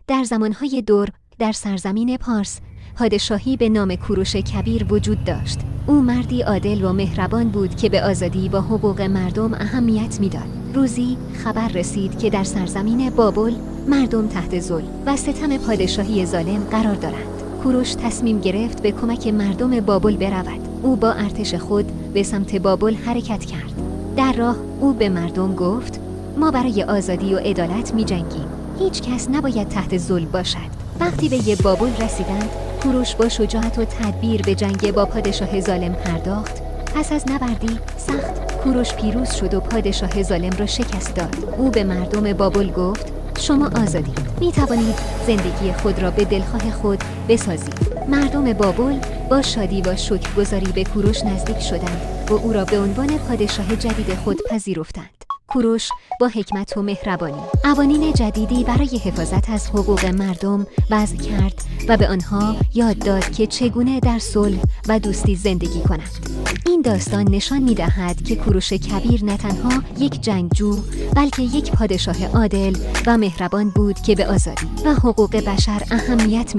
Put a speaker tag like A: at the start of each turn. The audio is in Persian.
A: در زمانهای دور در سرزمین پارس پادشاهی به نام کوروش کبیر وجود داشت. او مردی عادل و مهربان بود که به آزادی و حقوق مردم اهمیت میداد. روزی خبر رسید که در سرزمین بابل مردم تحت ظلم و ستم پادشاهی ظالم قرار دارند. کوروش تصمیم گرفت به کمک مردم بابل برود. او با ارتش خود به سمت بابل حرکت کرد. در راه او به مردم گفت: ما برای آزادی و عدالت می جنگیم. هیچ کس نباید تحت ظلم باشد. وقتی به بابل رسیدند، کوروش با شجاعت و تدبیر به جنگ با پادشاه ظالم پرداخت. پس از نبردی سخت، کوروش پیروز شد و پادشاه ظالم را شکست داد. او به مردم بابل گفت: شما آزادید. می توانید زندگی خود را به دلخواه خود بسازید. مردم بابل با شادی و شکرگزاری به کوروش نزدیک شدند و او را به عنوان پادشاه جدید خود پذیرفتند. کوروش با حکمت و مهربانی قوانین جدیدی برای حفاظت از حقوق مردم وضع کرد و به آنها یاد داد که چگونه در صلح و دوستی زندگی کنند. این داستان نشان می‌دهد که کوروش کبیر نه تنها یک جنگجو بلکه یک پادشاه عادل و مهربان بود که به آزادی و حقوق بشر اهمیت